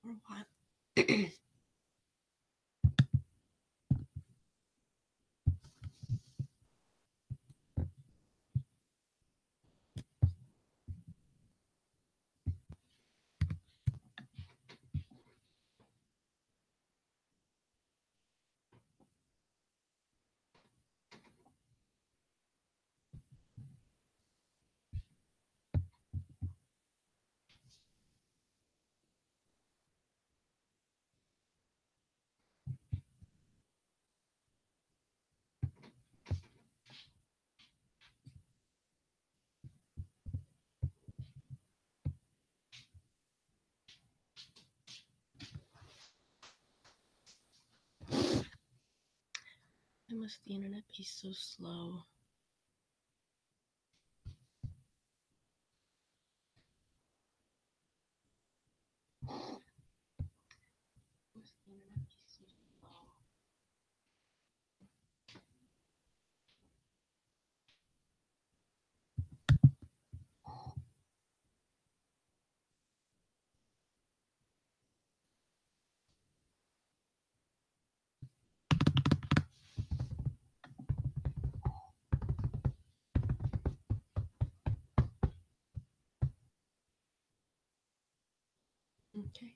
for a while. Why must the internet be so slow? Okay.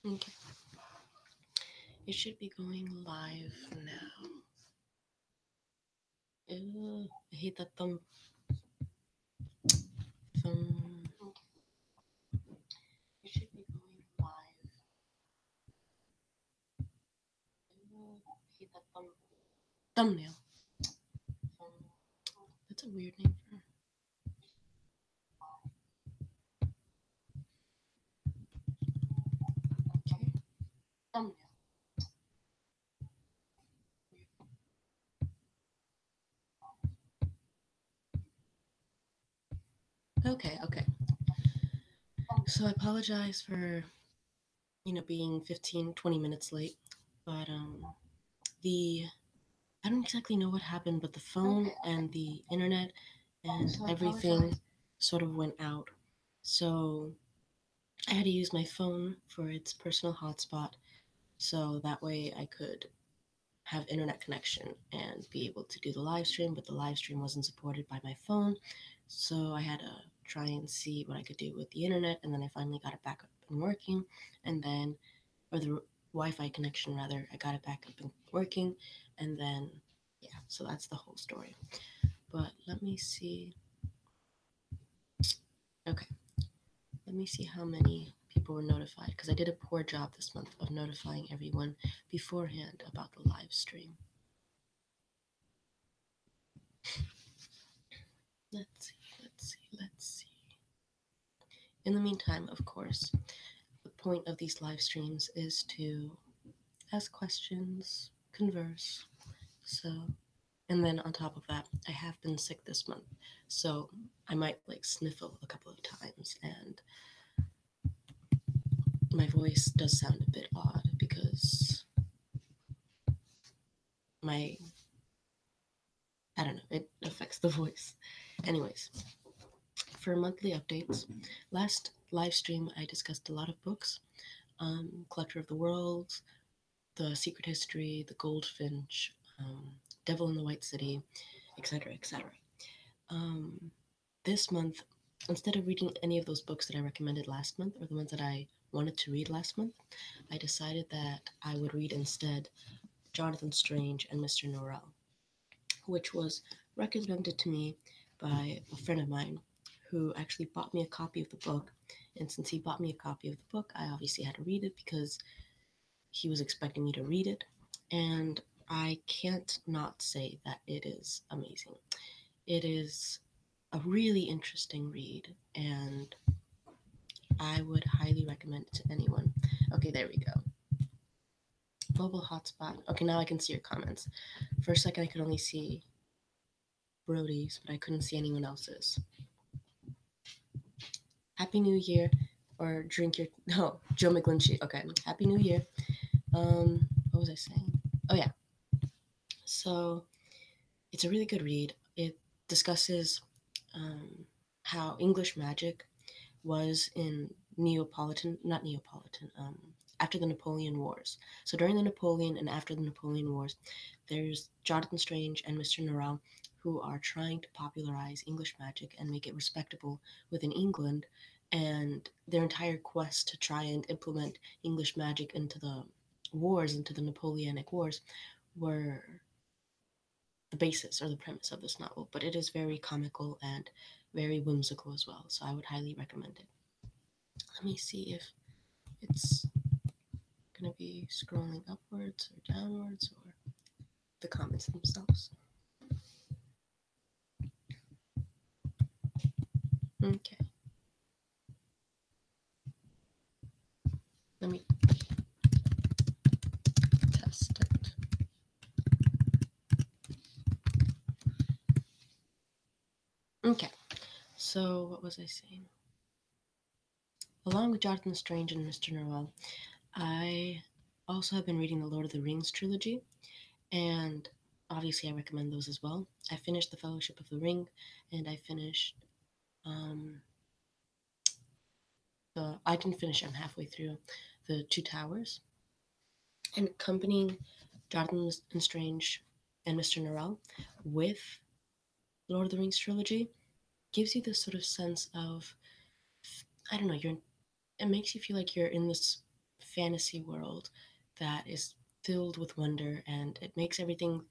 Okay. It should be going live now. Ew, I hate that thumb. It should be going live. Ew, I hate that thumbnail. That's a weird name for. Okay. Thumbnail. Okay, okay. So I apologize for, being 15, 20 minutes late. But the I don't exactly know what happened, but the phone and the internet and everything sort of went out. So I had to use my phone for its personal hotspot, so that way I could have internet connection and be able to do the live stream, but the live stream wasn't supported by my phone. So I had to try and see what I could do with the internet, and then I finally got it back up and working, and then, or the Wi-Fi connection rather, I got it back up and working, and then, yeah, so that's the whole story. But let me see. Okay, let me see how many people were notified, because I did a poor job this month of notifying everyone beforehand about the live stream. Let's see. In the meantime, of course, the point of these live streams is to ask questions, converse. So, and then on top of that, I have been sick this month. So I might like sniffle a couple of times, and my voice does sound a bit odd because my, I don't know, it affects the voice. Anyways, for monthly updates, last live stream I discussed a lot of books. Collector of the Worlds, The Secret History, The Goldfinch, Devil in the White City, etc., etc. This month, instead of reading any of those books that I recommended last month, or the ones that I wanted to read last month, I decided that I would read instead Jonathan Strange and Mr. Norrell, which was recommended to me by a friend of mine who actually bought me a copy of the book. And since he bought me a copy of the book, I obviously had to read it because he was expecting me to read it. And I can't not say that it is amazing. It is a really interesting read, and I would highly recommend it to anyone. Okay, there we go. Mobile hotspot. Okay, now I can see your comments. For a second, I could only see Brody's, but I couldn't see anyone else's. Happy New Year, or drink your. No, Joe McGlinchey. Okay, Happy New Year. What was I saying? Oh yeah. So it's a really good read. It discusses how English magic was in after the Napoleon Wars. So during the Napoleon and after the Napoleon Wars, there's Jonathan Strange and Mr. Norrell who are trying to popularize English magic and make it respectable within England, and their entire quest to try and implement English magic into the wars, into the Napoleonic Wars, were the basis or the premise of this novel. But it is very comical and very whimsical as well, so I would highly recommend it. Let me see if it's going to be scrolling upwards or downwards or the comments themselves. Okay. Let me test it. Okay. So what was I saying? Along with Jonathan Strange and Mr. Norrell, I also have been reading the Lord of the Rings trilogy, and obviously I recommend those as well. I finished The Fellowship of the Ring, and I finished I didn't finish. I'm halfway through the Two Towers, and accompanying Jonathan and Strange and Mr. Norrell with Lord of the Rings trilogy gives you this sort of sense of, I don't know, it makes you feel like you're in this fantasy world that is filled with wonder, and it makes everything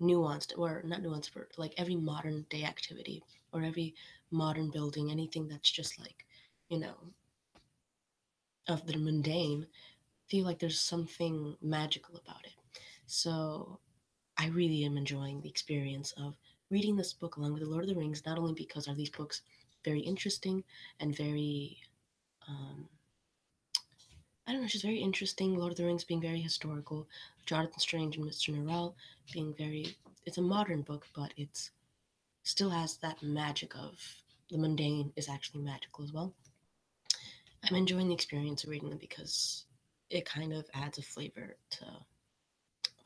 nuanced, or not nuanced, but like every modern day activity or every modern building, anything that's just like, you know, of the mundane, feel like there's something magical about it. So I really am enjoying the experience of reading this book along with The Lord of the Rings, not only because are these books very interesting and very, I don't know, it's just very interesting. Lord of the Rings being very historical, Jonathan Strange and Mr. Norrell being very, it's a modern book, but it's still has that magic of the mundane is actually magical as well. I'm enjoying the experience of reading them because it kind of adds a flavor to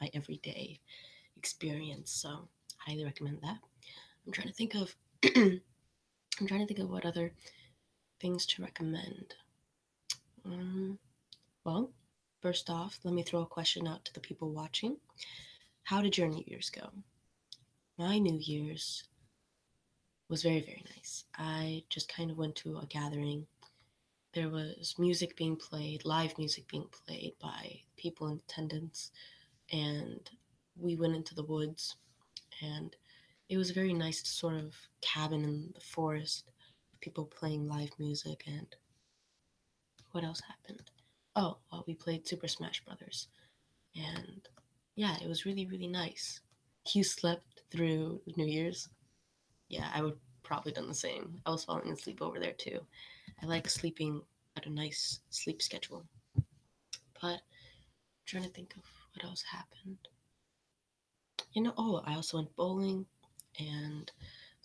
my everyday experience. So I highly recommend that. I'm trying to think of what other things to recommend. Well, first off, let me throw a question out to the people watching. How did your New Year's go? My New Year's was very, very nice. I just kind of went to a gathering. There was music being played, live music being played by people in attendance, and we went into the woods, and it was a very nice sort of cabin in the forest, people playing live music. And what else happened? Oh, well, we played Super Smash Brothers, and yeah, it was really, really nice. You slept through New Year's? Yeah, I would probably done the same. I was falling asleep over there too. I like sleeping at a nice sleep schedule. But I'm trying to think of what else happened. I also went bowling and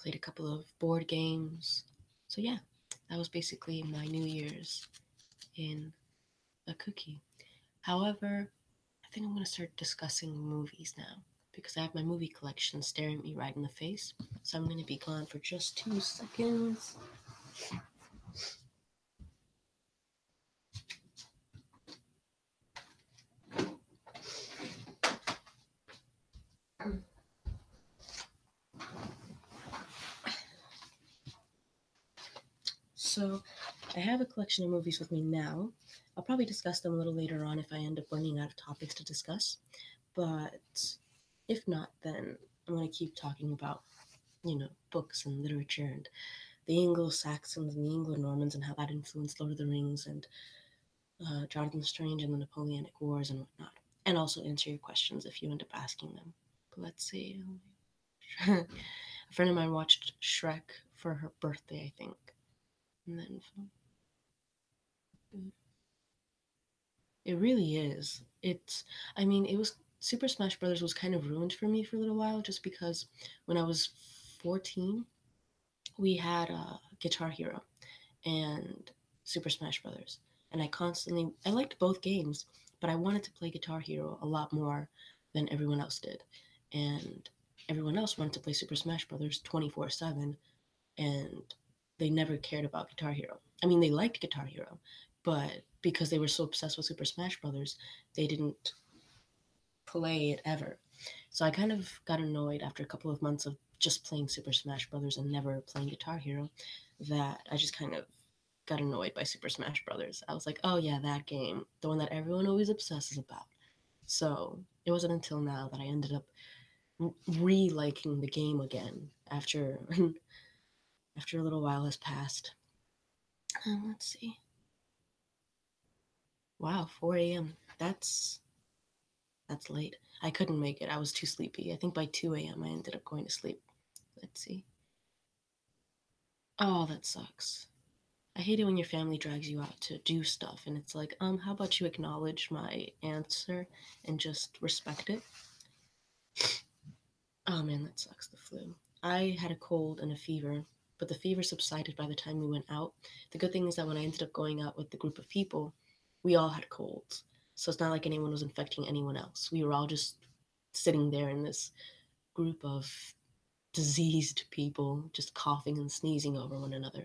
played a couple of board games. So yeah, that was basically my New Year's in a cookie. However, I think I'm going to start discussing movies now because I have my movie collection staring me right in the face. So I'm going to be gone for just 2 seconds. So I have a collection of movies with me now. I'll probably discuss them a little later on if I end up running out of topics to discuss. But if not, then I'm going to keep talking about, books and literature and the Anglo-Saxons and the Anglo-Normans and how that influenced Lord of the Rings and Jonathan Strange and the Napoleonic Wars and whatnot. And also answer your questions if you end up asking them. But let's see. A friend of mine watched Shrek for her birthday, I think. And then it really is. I mean, it was Super Smash Brothers was kind of ruined for me for a little while just because when I was 14, we had Guitar Hero and Super Smash Brothers. And I liked both games, but I wanted to play Guitar Hero a lot more than everyone else did. And everyone else wanted to play Super Smash Brothers 24/7, and they never cared about Guitar Hero. I mean, they liked Guitar Hero, but because they were so obsessed with Super Smash Brothers, they didn't play it ever. So I kind of got annoyed after a couple of months of just playing Super Smash Brothers and never playing Guitar Hero that I just kind of got annoyed by Super Smash Brothers. I was like, oh yeah, that game, the one that everyone always obsesses about. So it wasn't until now that I ended up re-liking the game again after after a little while has passed. Let's see. Wow, 4 a.m. That's late. I couldn't make it. I was too sleepy. I think by 2 a.m. I ended up going to sleep. Let's see. Oh, that sucks. I hate it when your family drags you out to do stuff and it's like, how about you acknowledge my answer and just respect it? Oh man, that sucks, the flu. I had a cold and a fever, but the fever subsided by the time we went out. The good thing is that when I ended up going out with the group of people, we all had colds. So it's not like anyone was infecting anyone else. We were all just sitting there in this group of diseased people, just coughing and sneezing over one another.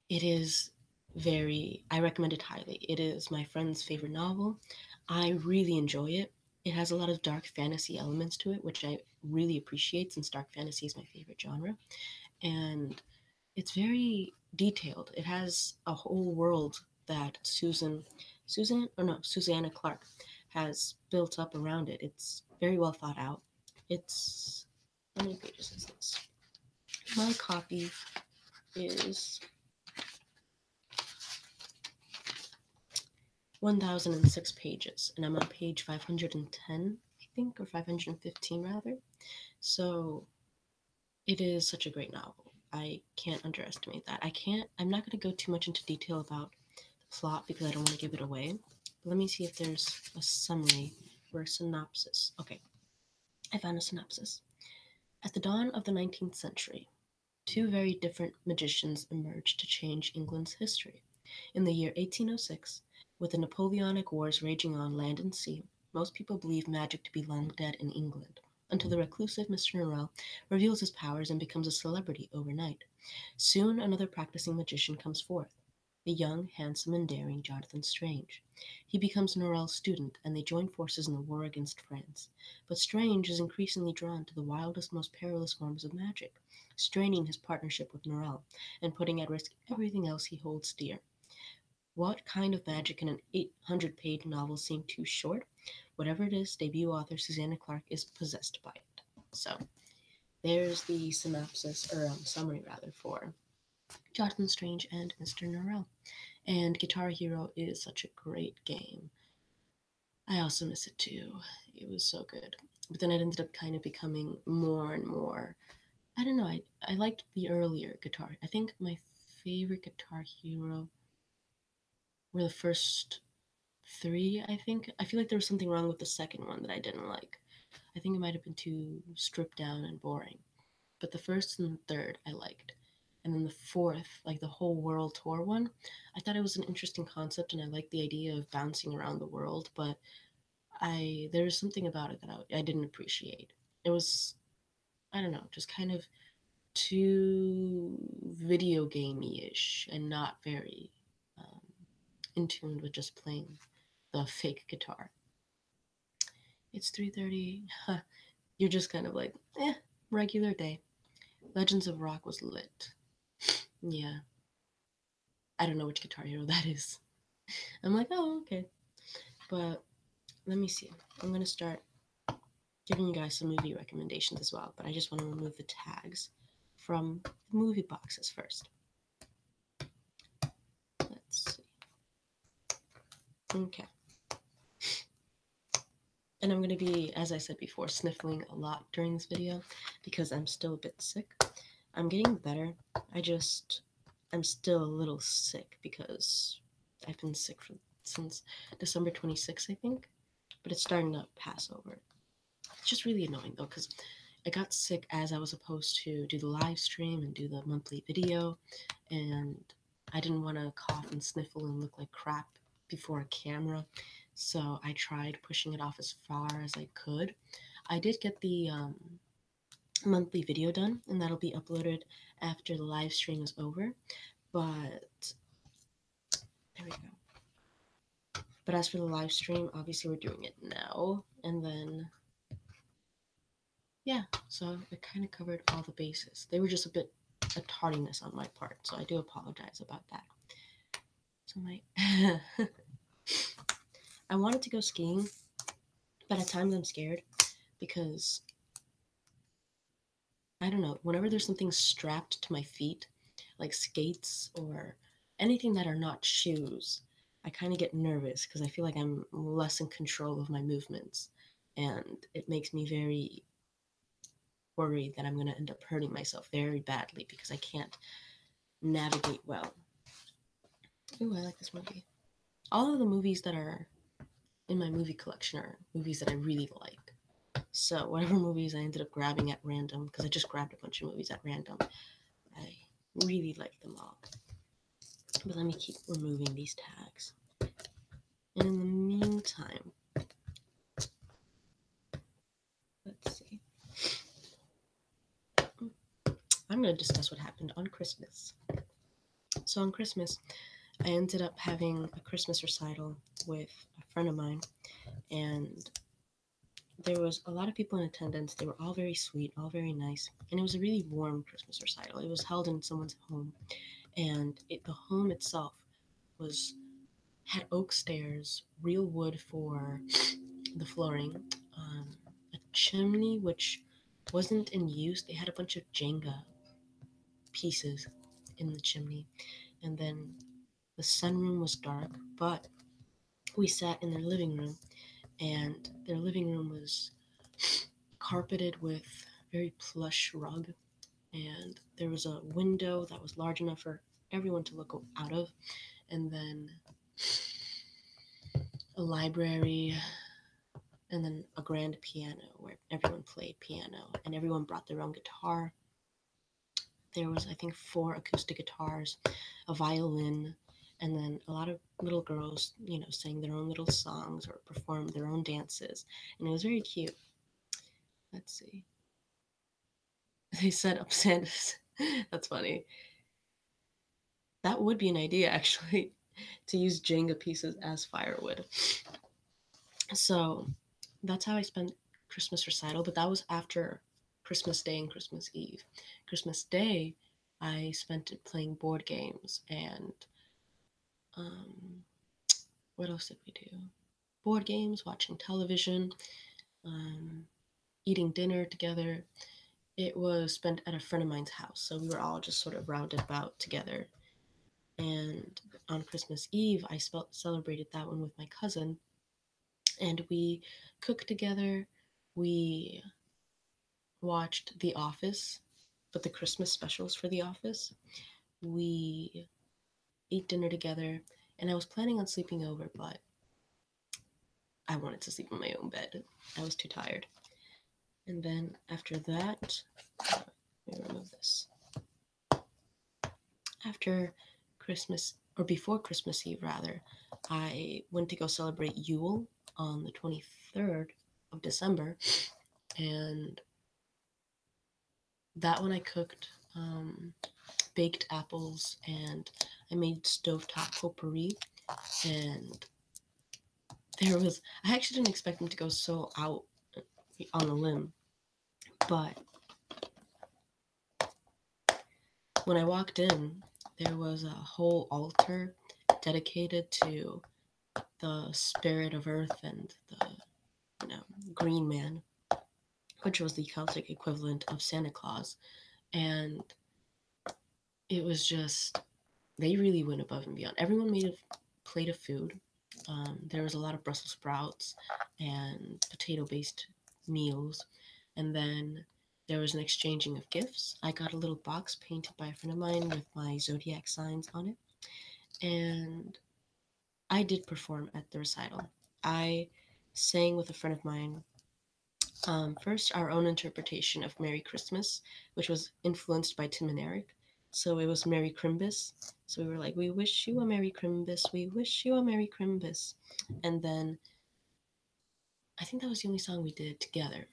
It is I recommend it highly. It is my friend's favorite novel. I really enjoy it. It has a lot of dark fantasy elements to it, which I really appreciate since dark fantasy is my favorite genre. And it's very detailed. It has a whole world that Susanna Clark has built up around it. It's very well thought out. It's, how many pages is this? My copy is 1,006 pages, and I'm on page 510, I think, or 515 rather. So it is such a great novel. I can't underestimate that. I'm not going to go too much into detail about the plot because I don't want to give it away. But let me see if there's a summary or a synopsis. Okay, I found a synopsis. At the dawn of the 19th century, two very different magicians emerged to change England's history. In the year 1806, with the Napoleonic Wars raging on land and sea, most people believed magic to be long dead in England, until the reclusive Mr. Norrell reveals his powers and becomes a celebrity overnight. Soon another practicing magician comes forth, the young, handsome, and daring Jonathan Strange. He becomes Norrell's student, and they join forces in the war against France. But Strange is increasingly drawn to the wildest, most perilous forms of magic, straining his partnership with Norrell, and putting at risk everything else he holds dear. What kind of magic in an 800-page novel seem too short? Whatever it is, debut author Susanna Clark is possessed by it. So, there's the synopsis, or summary rather, for Jonathan Strange and Mr. Norrell. And Guitar Hero is such a great game. I also miss it too. It was so good. But then it ended up kind of becoming more and more. I don't know. I liked the earlier Guitar. I think my favorite Guitar Hero were the first three, I think. I feel like there was something wrong with the second one that I didn't like. I think it might have been too stripped down and boring. But the first and the third I liked. And then the fourth, like the whole world tour one, I thought it was an interesting concept and I liked the idea of bouncing around the world, but there was something about it that I didn't appreciate. It was, I don't know, just kind of too video gamey ish and not very um, in tune with just playing the fake guitar. It's 3:30. You're just kind of like, regular day. Legends of Rock was lit. Yeah. I don't know which Guitar Hero that is. I'm like, oh, okay. But let me see. I'm going to start giving you guys some movie recommendations as well, but I just want to remove the tags from the movie boxes first. Let's see. Okay. And I'm going to be, as I said before, sniffling a lot during this video because I'm still a bit sick. I'm getting better. I'm still a little sick because I've been sick since December 26th, I think. But it's starting to pass over. It's just really annoying though because I got sick as I was supposed to do the live stream and do the monthly video, and I didn't want to cough and sniffle and look like crap before a camera, so I tried pushing it off as far as I could. I did get the monthly video done, and that'll be uploaded after the live stream is over, but there we go. But as for the live stream, obviously we're doing it now, and then yeah, so it kind of covered all the bases. They were just a tardiness on my part, so I do apologize about that. So I wanted to go skiing, but at times I'm scared because I don't know, whenever there's something strapped to my feet, like skates or anything that are not shoes, I kind of get nervous because I feel like I'm less in control of my movements, and it makes me very worried that I'm going to end up hurting myself very badly because I can't navigate well. Ooh, I like this movie. All of the movies that are in my movie collection are movies that I really like. So whatever movies I ended up grabbing at random, because I just grabbed a bunch of movies at random, I really like them all. But let me keep removing these tags. And in the meantime, let's see. I'm going to discuss what happened on Christmas. So on Christmas, I ended up having a Christmas recital with a friend of mine, and there was a lot of people in attendance. They were all very sweet, all very nice, and it was a really warm Christmas recital. It was held in someone's home, and the home itself had oak stairs, real wood for the flooring, a chimney which wasn't in use. They had a bunch of Jenga pieces in the chimney, and then the sunroom was dark, but we sat in their living room, and their living room was carpeted with very plush rug, and there was a window that was large enough for everyone to look out of, and then a library, and then a grand piano where everyone played piano, and everyone brought their own guitar. There was, I think, 4 acoustic guitars, a violin, and then a lot of little girls, sang their own little songs or performed their own dances, and it was very cute. Let's see. They set up Santa's. That's funny. That would be an idea, actually, to use Jenga pieces as firewood. So that's how I spent Christmas recital, but that was after Christmas Day and Christmas Eve. Christmas Day, I spent it playing board games and what else did we do? Board games, watching television, eating dinner together. It was spent at a friend of mine's house, so we were all just sort of rounded about together. And on Christmas Eve, I celebrated that one with my cousin, and we cooked together. We watched The Office, but the Christmas specials for The Office. We ate dinner together, and I was planning on sleeping over, but I wanted to sleep in my own bed. I was too tired. And then after that, let me remove this. After Christmas, or before Christmas Eve rather, I went to go celebrate Yule on the 23rd of December, and that one I cooked baked apples, and I made stovetop potpourri, and I actually didn't expect them to go so out on a limb, but when I walked in, there was a whole altar dedicated to the spirit of Earth and the, you know, Green Man, which was the Celtic equivalent of Santa Claus. And it was just, they really went above and beyond. Everyone made a plate of food. There was a lot of Brussels sprouts and potato based meals. And then there was an exchanging of gifts. I got a little box painted by a friend of mine with my zodiac signs on it. And I did perform at the recital. I sang with a friend of mine. First, our own interpretation of Merry Christmas, which was influenced by Tim and Eric. So it was Merry Crimbus. So we were like, we wish you a Merry Crimbus, we wish you a Merry Crimbus. And then I think that was the only song we did together.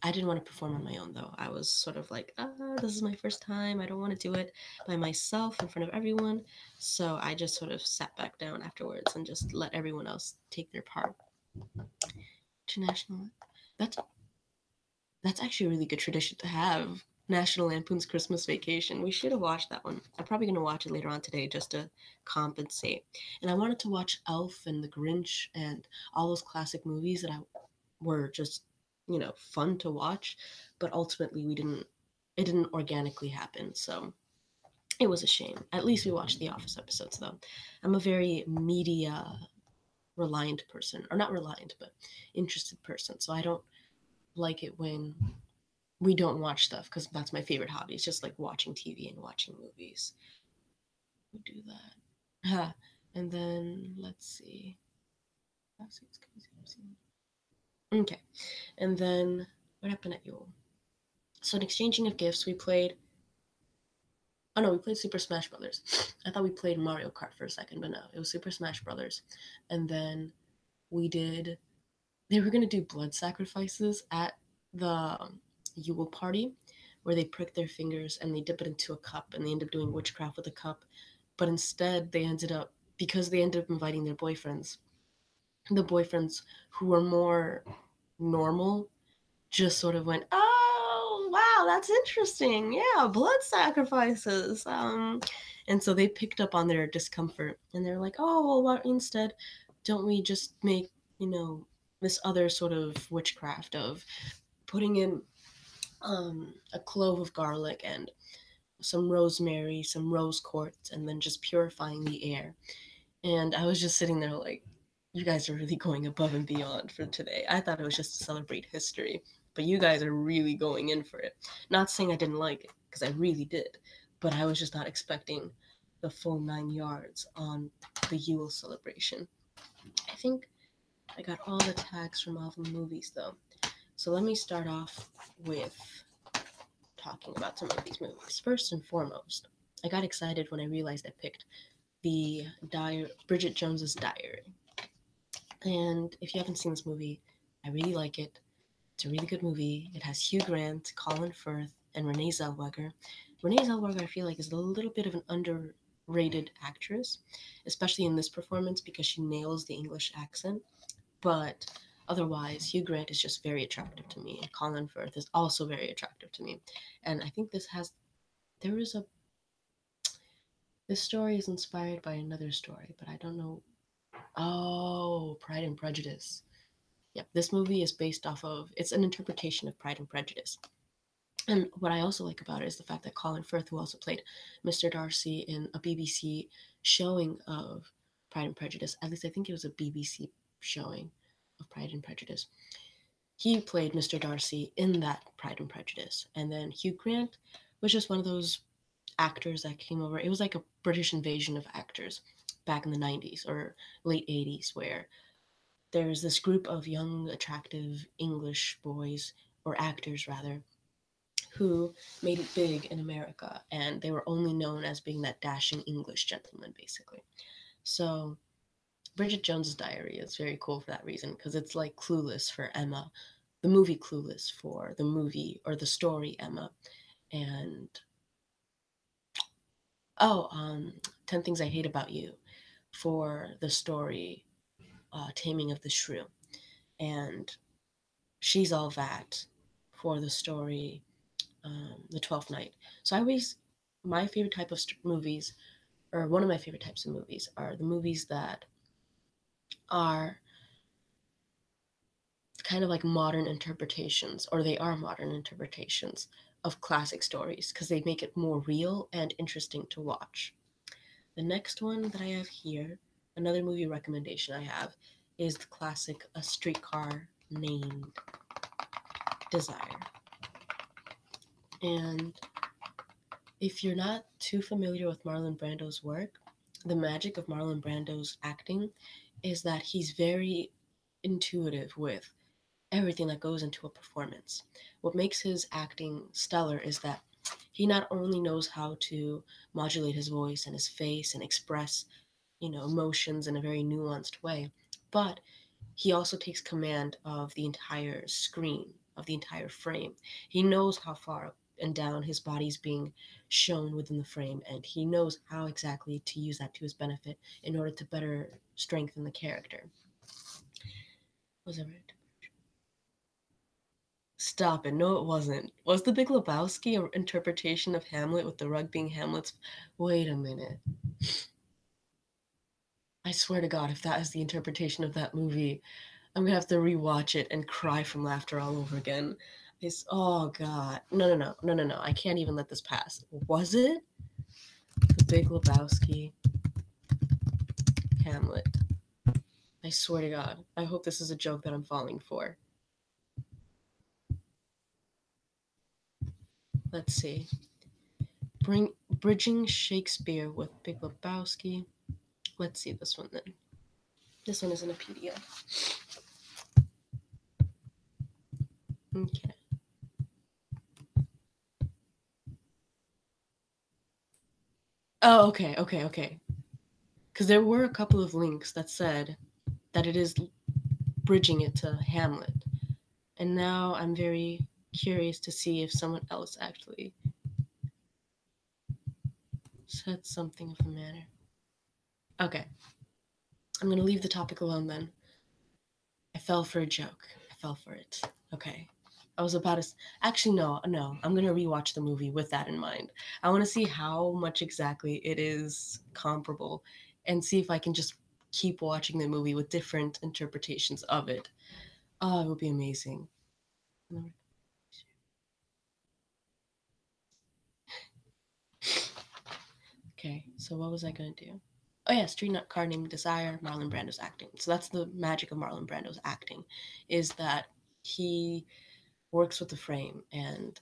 I didn't want to perform on my own though. I was sort of like, this is my first time. I don't want to do it by myself in front of everyone. So I just sort of sat back down afterwards and just let everyone else take their part. International. That's That's actually a really good tradition to have. National Lampoon's Christmas Vacation. We should have watched that one. I'm probably going to watch it later on today just to compensate. And I wanted to watch Elf and The Grinch and all those classic movies that were just, fun to watch. But ultimately, it didn't organically happen. So it was a shame. At least we watched the Office episodes, though. I'm a very media reliant person, or not reliant, but interested person. So I don't like it when we don't watch stuff because that's my favorite hobby. It's just like watching TV and watching movies. We do that. Huh. And then let's see. Okay. And then what happened at Yule? So in exchanging of gifts, we played. Oh no, we played Super Smash Brothers. I thought we played Mario Kart for a second, but no, it was Super Smash Brothers. And then we did. They were gonna do blood sacrifices at the Yule party, where they prick their fingers and they dip it into a cup, and they end up doing witchcraft with the cup. But instead, because they ended up inviting their boyfriends, the boyfriends who were more normal just sort of went, oh, wow, that's interesting. Yeah, blood sacrifices. And so they picked up on their discomfort and they're like, oh, well, what instead don't we just make, this other sort of witchcraft of putting in a clove of garlic and some rosemary, some rose quartz, and then just purifying the air. And I was just sitting there like, you guys are really going above and beyond for today. I thought it was just to celebrate history, but you guys are really going in for it. Not saying I didn't like it, because I really did, but I was just not expecting the full 9 yards on the Yule celebration. I think I got all the tags from all the movies though. So let me start off with talking about some of these movies. First and foremost, I got excited when I realized I picked the Bridget Jones's Diary. And if you haven't seen this movie, I really like it. It's a really good movie. It has Hugh Grant, Colin Firth, and Renee Zellweger. Renee Zellweger, I feel like, is a little bit of an underrated actress, especially in this performance because she nails the English accent. But otherwise, Hugh Grant is just very attractive to me, and Colin Firth is also very attractive to me. And I think this story is inspired by another story, but I don't know. Oh, Pride and Prejudice. Yep, this movie is based off of, it's an interpretation of Pride and Prejudice. And what I also like about it is the fact that Colin Firth, who also played Mr. Darcy in a BBC showing of Pride and Prejudice, at least I think it was a BBC showing of Pride and Prejudice, he played Mr. Darcy in that Pride and Prejudice. And then Hugh Grant was just one of those actors that came over. It was like a British invasion of actors back in the 90s or late 80s where there's this group of young, attractive English boys, or actors rather, who made it big in America, and they were only known as being that dashing English gentleman, basically. So Bridget Jones's Diary is very cool for that reason, because it's like Clueless for Emma, the movie Clueless for the movie or the story Emma, and 10 Things I Hate About You for the story Taming of the Shrew, and She's All That for the story The Twelfth Night. So I always my favorite type of movies, or one of my favorite types of movies, are the movies that are kind of like modern interpretations, or they are modern interpretations of classic stories because they make it more real and interesting to watch. The next one that I have here, another movie recommendation I have, is the classic A Streetcar Named Desire. And if you're not too familiar with Marlon Brando's work, the magic of Marlon Brando's acting is that he's very intuitive with everything that goes into a performance. What makes his acting stellar is that he not only knows how to modulate his voice and his face and express, emotions in a very nuanced way, but he also takes command of the entire screen, of the entire frame. He knows how far up and down his body's being shown within the frame, and he knows how exactly to use that to his benefit in order to better strengthen the character. Was that right? Stop it. No, it wasn't. Was the Big Lebowski an interpretation of Hamlet with the rug being Hamlet's? Wait a minute. I swear to God, if that is the interpretation of that movie, I'm gonna have to rewatch it and cry from laughter all over again. Oh God. No, no, no, no, no, no. I can't even let this pass. Was it? The Big Lebowski, Hamlet. I swear to God. I hope this is a joke that I'm falling for. Let's see. Bridging Shakespeare with Big Lebowski. Let's see this one then. This one is in a PDF. Okay. Oh, okay, okay, okay. Because there were a couple of links that said that it is bridging it to Hamlet. And now I'm very curious to see if someone else actually said something of the manner. Okay. I'm going to leave the topic alone then. I fell for a joke. I fell for it. Okay. I was about to. Actually, no, no. I'm going to rewatch the movie with that in mind. I want to see how much exactly it is comparable and see if I can just keep watching the movie with different interpretations of it. Oh, it would be amazing. Okay, so what was I going to do? Oh yeah, Streetcar Named Desire, Marlon Brando's acting. So that's the magic of Marlon Brando's acting, is that he works with the frame, and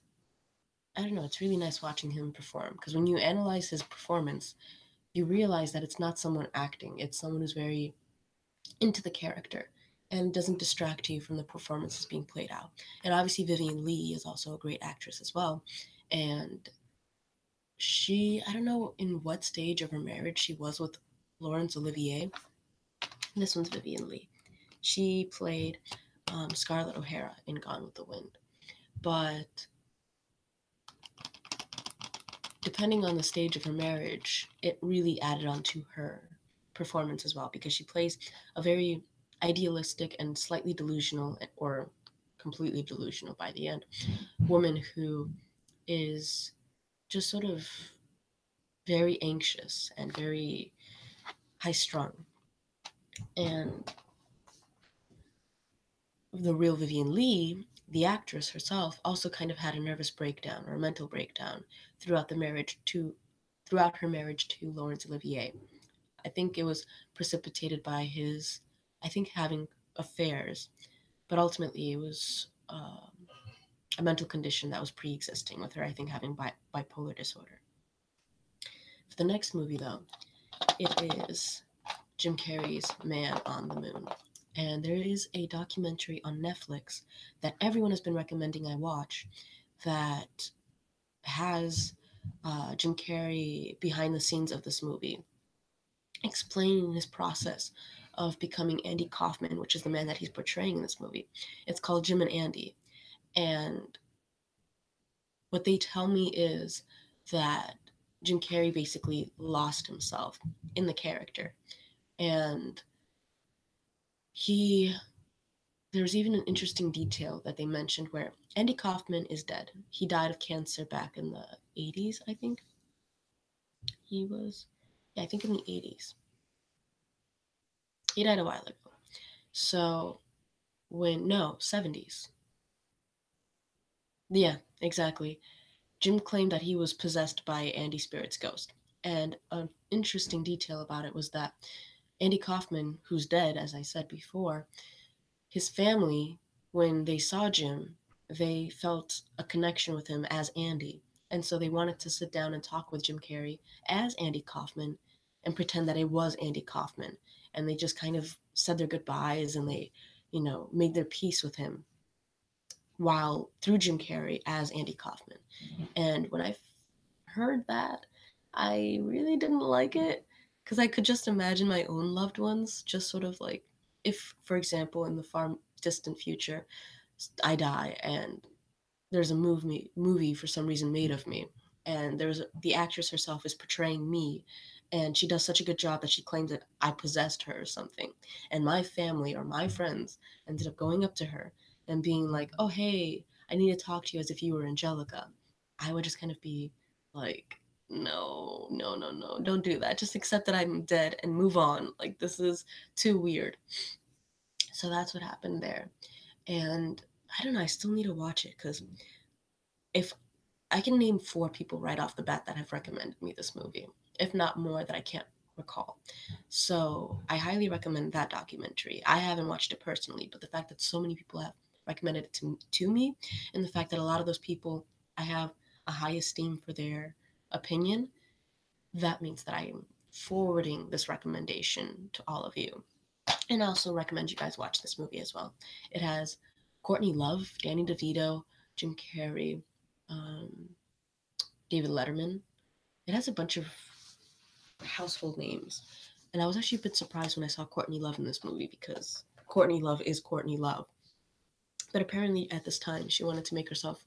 I don't know, it's really nice watching him perform, because when you analyze his performance, you realize that it's not someone acting, it's someone who's very into the character and doesn't distract you from the performances being played out. And obviously Vivien Leigh is also a great actress as well, and I don't know in what stage of her marriage she was with Laurence Olivier. This one's Vivien Leigh. She played Scarlett O'Hara in Gone with the Wind. But depending on the stage of her marriage, it really added on to her performance as well, because she plays a very idealistic and slightly delusional, or completely delusional by the end, woman who is just sort of very anxious and very high strung. And the real Vivien Leigh, the actress herself, also kind of had a nervous breakdown or a mental breakdown throughout throughout her marriage to Laurence Olivier. I think it was precipitated by I think, having affairs, but ultimately it was a mental condition that was pre-existing with her, I think, having bipolar disorder. For the next movie, though, it is Jim Carrey's Man on the Moon. And there is a documentary on Netflix that everyone has been recommending I watch that has Jim Carrey behind the scenes of this movie, explaining his process of becoming Andy Kaufman, which is the man that he's portraying in this movie. It's called Jim and Andy. And what they tell me is that Jim Carrey basically lost himself in the character. And there's even an interesting detail that they mentioned where Andy Kaufman is dead. He died of cancer back in the 80s, I think. he was, yeah, I think in the 80s. He died a while ago. So, no, 70s. Yeah, exactly. Jim claimed that he was possessed by Andy Spirit's ghost. And an interesting detail about it was that Andy Kaufman, who's dead, as I said before, his family, when they saw Jim, they felt a connection with him as Andy. And so they wanted to sit down and talk with Jim Carrey as Andy Kaufman and pretend that it was Andy Kaufman. And they just kind of said their goodbyes and they, made their peace with him while through Jim Carrey as Andy Kaufman. And when I heard that, I really didn't like it because I could just imagine my own loved ones just sort of like, if, for example, in the far distant future, I die and there's a movie for some reason made of me, and the actress herself is portraying me, and she does such a good job that she claims that I possessed her or something, and my family or my friends ended up going up to her and being like, "Oh hey, I need to talk to you as if you were Angelica." I would just kind of be like, "No, no, no, no, don't do that. Just accept that I'm dead and move on. Like this is too weird." So that's what happened there, and I don't know. I still need to watch it because if I can name four people right off the bat that have recommended me this movie, if not more that I can't recall. So I highly recommend that documentary. I haven't watched it personally, but the fact that so many people have recommended it to me, and the fact that a lot of those people I have a high esteem for their opinion, that means that I am forwarding this recommendation to all of you. And I also recommend you guys watch this movie as well. It has Courtney Love, Danny DeVito, Jim Carrey, um, David Letterman. It has a bunch of household names. And I was actually a bit surprised when I saw Courtney Love in this movie because Courtney Love is Courtney Love. But apparently at this time, she wanted to make herself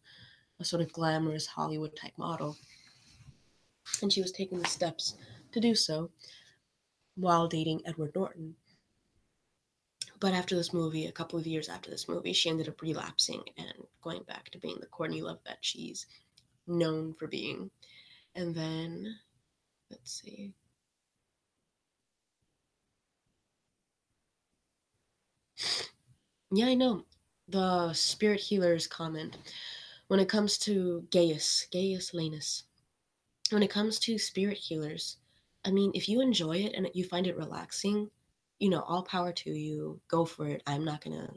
a sort of glamorous Hollywood type model. And she was taking the steps to do so while dating Edward Norton. But after this movie, a couple of years after this movie, she ended up relapsing and going back to being the Courtney Love that she's known for being. And then, let's see. Yeah, I know. The spirit healers comment when it comes to Gaius Lanus. When it comes to spirit healers, I mean, if you enjoy it and you find it relaxing, all power to you. Go for it. I'm not gonna,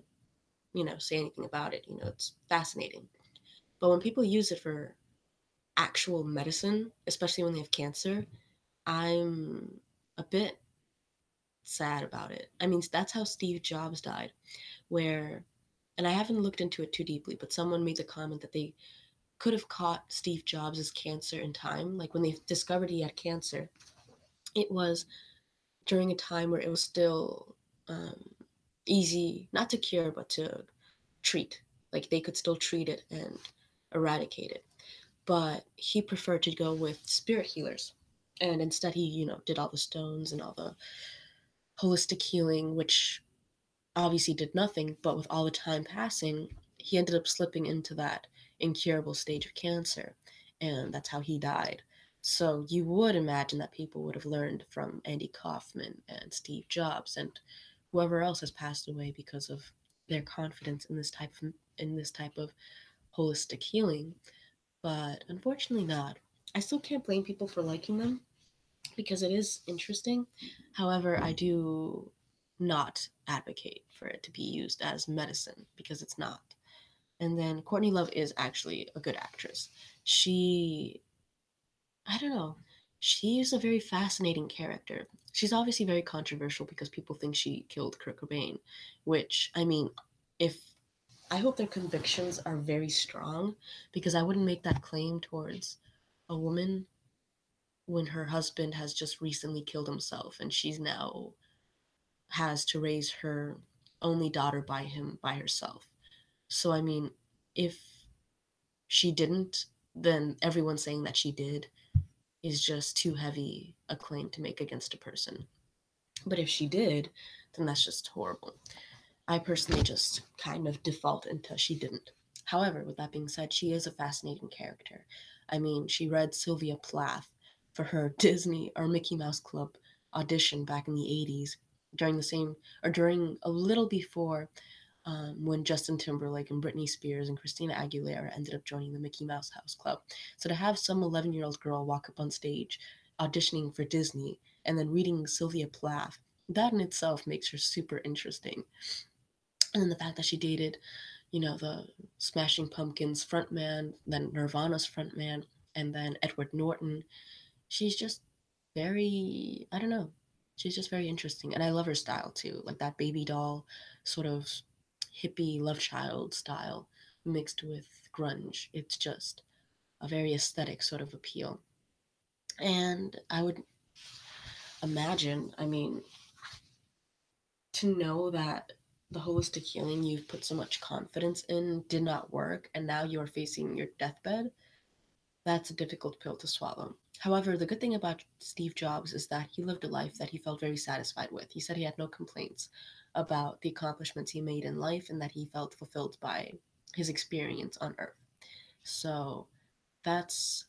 say anything about it. It's fascinating. But when people use it for actual medicine, especially when they have cancer, I'm a bit sad about it. I mean, that's how Steve Jobs died, where, and I haven't looked into it too deeply, but someone made the comment that they could have caught Steve Jobs' cancer in time. Like when they discovered he had cancer, it was during a time where it was still easy, not to cure, but to treat. Like they could still treat it and eradicate it. But he preferred to go with spirit healers. And instead, he, did all the stones and all the holistic healing, which obviously did nothing, but with all the time passing, he ended up slipping into that incurable stage of cancer, and that's how he died. So you would imagine that people would have learned from Andy Kaufman and Steve Jobs and whoever else has passed away because of their confidence in this type of holistic healing, but unfortunately not. I still can't blame people for liking them because it is interesting. However, I do not advocate for it to be used as medicine because it's not. And then Courtney Love is actually a good actress. She, I don't know, she's a very fascinating character. She's obviously very controversial because people think she killed Kurt Cobain, which, I mean, if I hope their convictions are very strong because I wouldn't make that claim towards a woman when her husband has just recently killed himself and she's now has to raise her only daughter by herself. So I mean, if she didn't, then everyone saying that she did is just too heavy a claim to make against a person. But if she did, then that's just horrible. I personally just kind of default into she didn't. However, with that being said, she is a fascinating character. I mean, she read Sylvia Plath for her Disney or Mickey Mouse Club audition back in the 80s during the same or during a little before when Justin Timberlake and Britney Spears and Christina Aguilera ended up joining the Mickey Mouse House Club. So to have some 11-year-old girl walk up on stage auditioning for Disney and then reading Sylvia Plath, that in itself makes her super interesting. And then the fact that she dated, the Smashing Pumpkins frontman, then Nirvana's frontman, and then Edward Norton, she's just very, I don't know, she's just very interesting. And I love her style too, like that baby doll sort of hippie love child style mixed with grunge. It's just a very aesthetic sort of appeal. And I would imagine, I mean, to know that the holistic healing you've put so much confidence in did not work and now you're facing your deathbed, that's a difficult pill to swallow. However, the good thing about Steve Jobs is that he lived a life that he felt very satisfied with. He said he had no complaints about the accomplishments he made in life and that he felt fulfilled by his experience on Earth. So that's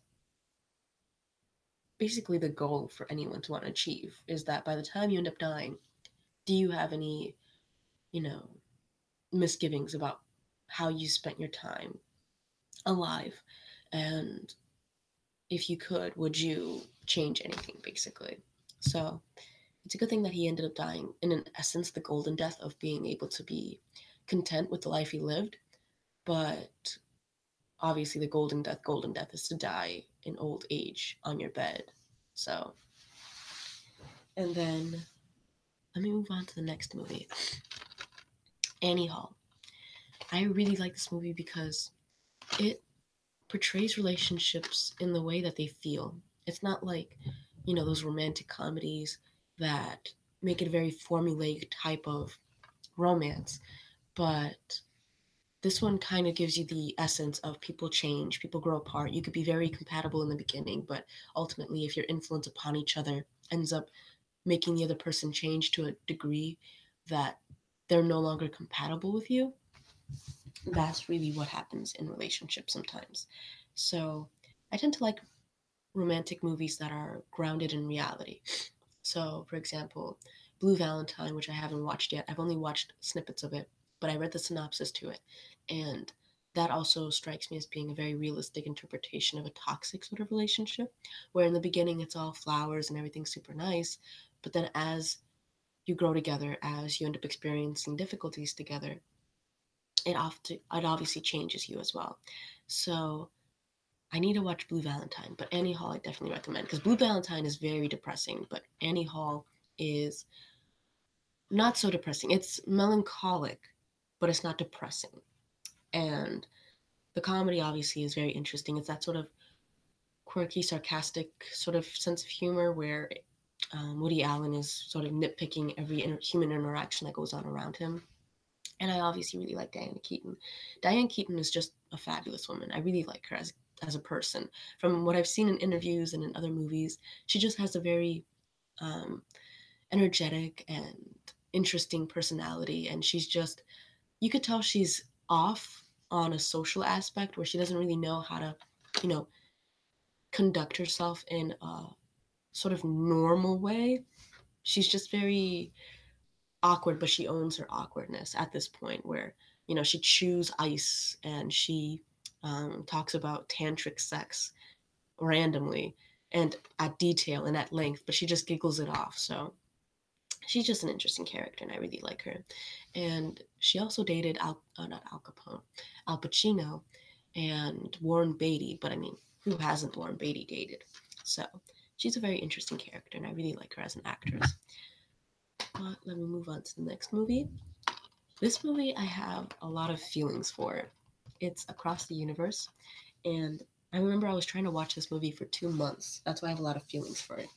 basically the goal for anyone to want to achieve, is that by the time you end up dying, do you have any, you know, misgivings about how you spent your time alive? And if you could, would you change anything, basically? So it's a good thing that he ended up dying, in essence, the golden death of being able to be content with the life he lived. But obviously, the golden death is to die in old age on your bed. So, and then let me move on to the next movie, Annie Hall. I really like this movie because it portrays relationships in the way that they feel. It's not like, those romantic comedies that make it a very formulaic type of romance, but this one kind of gives you the essence of people change, people grow apart. You could be very compatible in the beginning, but ultimately, if your influence upon each other ends up making the other person change to a degree that they're no longer compatible with you, that's really what happens in relationships sometimes. So I tend to like romantic movies that are grounded in reality. So, for example, Blue Valentine, which I haven't watched yet, I've only watched snippets of it, but I read the synopsis to it. And that also strikes me as being a very realistic interpretation of a toxic sort of relationship, where in the beginning it's all flowers and everything's super nice, but then as you grow together, as you end up experiencing difficulties together, it obviously changes you as well. So I need to watch Blue Valentine, but Annie Hall I definitely recommend, because Blue Valentine is very depressing, but Annie Hall is not so depressing. It's melancholic, but it's not depressing. And the comedy obviously is very interesting. It's that sort of quirky, sarcastic sort of sense of humor where Woody Allen is sort of nitpicking every human interaction that goes on around him. And I obviously really like Diane Keaton. Diane Keaton is just a fabulous woman. I really like her as a person. From what I've seen in interviews and in other movies, she just has a very um, energetic and interesting personality. And she's just, you could tell she's off on a social aspect where she doesn't really know how to, you know, conduct herself in a sort of normal way. She's just very awkward, but she owns her awkwardness at this point where, she chews ice and she talks about tantric sex randomly and at detail and at length, but she just giggles it off. So she's just an interesting character and I really like her. And she also dated not Al Capone, Al Pacino and Warren Beatty, but I mean, who hasn't Warren Beatty dated? So she's a very interesting character and I really like her as an actress. But let me move on to the next movie. This movie I have a lot of feelings for. It's Across the Universe, and I remember I was trying to watch this movie for 2 months. That's why I have a lot of feelings for it.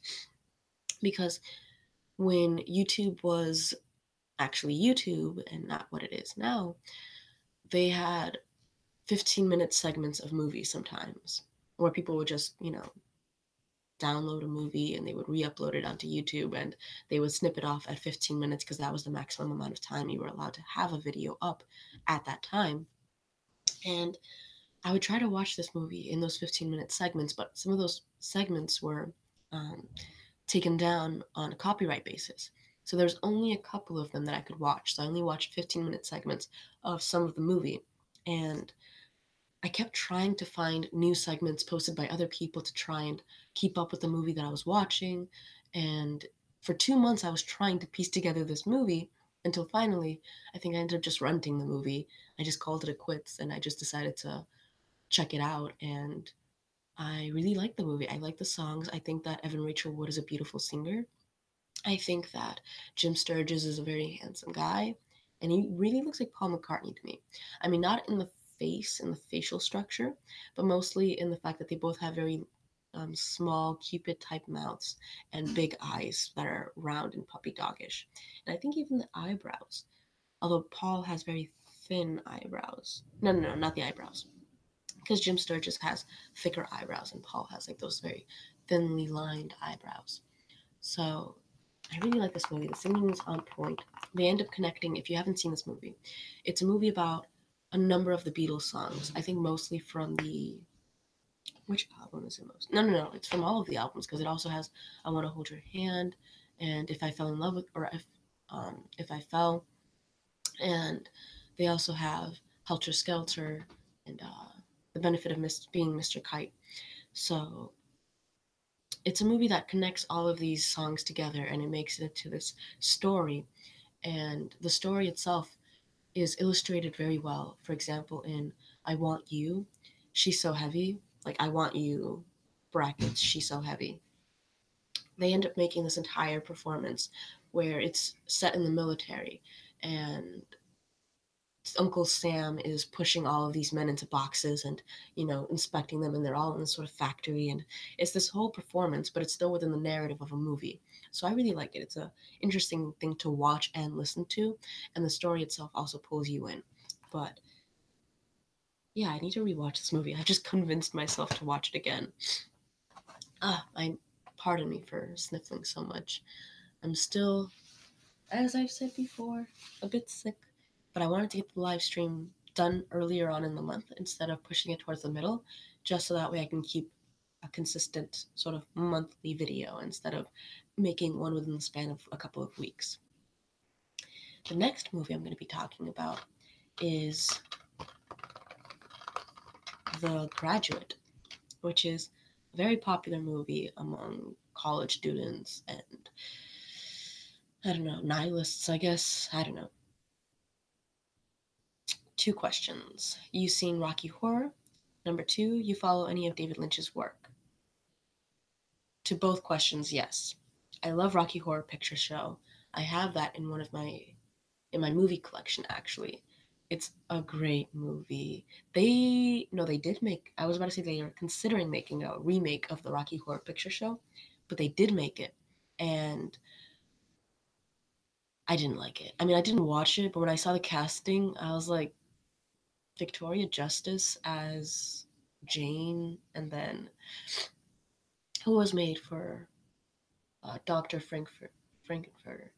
Because when YouTube was actually YouTube and not what it is now, they had 15-minute segments of movies sometimes where people would just, download a movie and they would re-upload it onto YouTube and they would snip it off at 15 minutes because that was the maximum amount of time you were allowed to have a video up at that time. And I would try to watch this movie in those 15-minute segments, but some of those segments were um, taken down on a copyright basis. So there's only a couple of them that I could watch. So I only watched 15-minute segments of some of the movie. And I kept trying to find new segments posted by other people to try and keep up with the movie that I was watching. And for 2 months, I was trying to piece together this movie until finally, I think I ended up just renting the movie. I just called it a quits and I just decided to check it out. And I really like the movie. I like the songs. I think that Evan Rachel Wood is a beautiful singer. I think that Jim Sturgis is a very handsome guy, and he really looks like Paul McCartney to me. I mean, not in the face and the facial structure, but mostly in the fact that they both have very small Cupid type mouths and big eyes that are round and puppy doggish. And I think even the eyebrows, although Paul has very thin eyebrows. No, no, no, not the eyebrows. Because Jim Sturgis has thicker eyebrows and Paul has like those very thinly lined eyebrows. So I really like this movie. The singing is on point. They end up connecting, if you haven't seen this movie, it's a movie about a number of the Beatles songs. I think mostly from the. Which album is it most? No, no, no. It's from all of the albums because it also has I Want to Hold Your Hand and If I Fell in Love with, or If I Fell. And they also have Helter Skelter and The Benefit of Being Mr. Kite. So it's a movie that connects all of these songs together and it makes it into this story. And the story itself is illustrated very well. For example, in I Want You, She's So Heavy, like I Want You, brackets, She's So Heavy. They end up making this entire performance where it's set in the military and Uncle Sam is pushing all of these men into boxes and, inspecting them, and they're all in this sort of factory. And it's this whole performance, but it's still within the narrative of a movie. So I really like it. It's a interesting thing to watch and listen to, and the story itself also pulls you in. But yeah, I need to rewatch this movie. I've just convinced myself to watch it again. Pardon me for sniffling so much. I'm still, as I've said before, a bit sick, but I wanted to get the live stream done earlier on in the month instead of pushing it towards the middle, just so that way I can keep a consistent sort of monthly video instead of making one within the span of a couple of weeks. The next movie I'm going to be talking about is The Graduate, which is a very popular movie among college students and I don't know, nihilists, I guess. I don't know. 2 questions. You seen Rocky Horror? Number 2, you follow any of David Lynch's work? To both questions, yes. I love Rocky Horror Picture Show. I have that in my movie collection actually. It's a great movie. They did make, I was about to say they are considering making a remake of the Rocky Horror Picture Show, but they did make it. And I didn't like it. I mean, I didn't watch it, but when I saw the casting, I was like, Victoria Justice as Jane, and then who was made for Dr. Frankenfurter.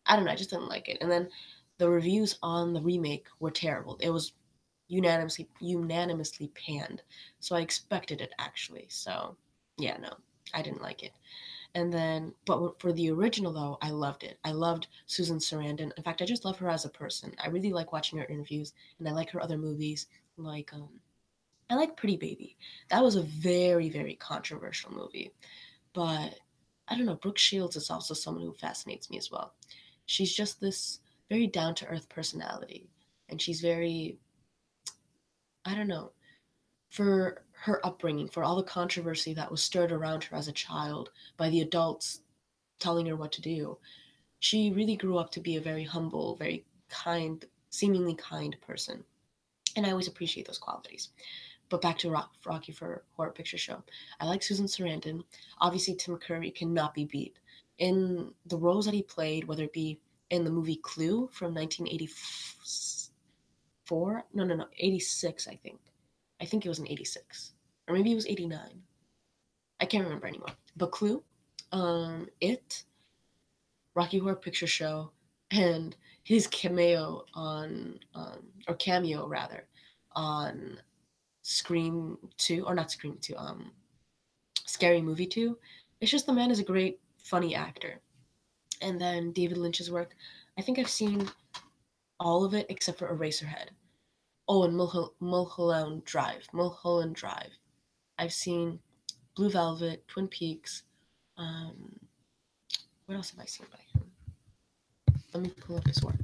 I don't know, I just didn't like it. And then the reviews on the remake were terrible. It was unanimously panned. So I expected it actually. So yeah, no, I didn't like it. And then, but for the original though, I loved it. I loved Susan Sarandon. In fact, I just love her as a person. I really like watching her interviews, and I like her other movies, like I like Pretty Baby. That was a very, very controversial movie. But I don't know, Brooke Shields is also someone who fascinates me as well. She's just this very down to earth personality. And she's very, I don't know, for her upbringing, for all the controversy that was stirred around her as a child by the adults telling her what to do, she really grew up to be a very humble, very kind, seemingly kind person. And I always appreciate those qualities. But back to Rocky for Horror Picture Show. I like Susan Sarandon. Obviously, Tim Curry cannot be beat. In the roles that he played, whether it be in the movie Clue from 1984, no, no, no, 86, I think. I think it was in 86. Or maybe it was 89. I can't remember anymore. But Clue, It, Rocky Horror Picture Show, and his cameo rather, on Scream 2, or not Scream 2, Scary Movie 2 It's just the man is a great, funny actor. And then David Lynch's work, I think I've seen all of it except for Eraserhead. Oh, and Mulholland Drive. Mulholland Drive. I've seen Blue Velvet, Twin Peaks. Um, what else have I seen by him? Let me pull up his work.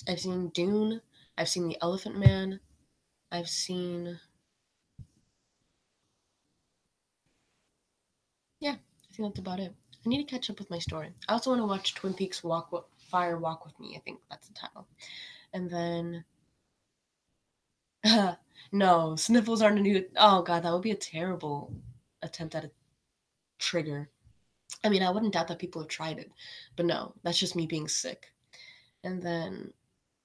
I've seen Dune. I've seen The Elephant Man. I've seen. Yeah, I think that's about it. I need to catch up with my story. I also want to watch Twin Peaks Fire Walk with Me. I think that's the title. And then. No, sniffles aren't a new. Oh, God, that would be a terrible attempt at a trigger. I mean, I wouldn't doubt that people have tried it, but no, that's just me being sick. And then,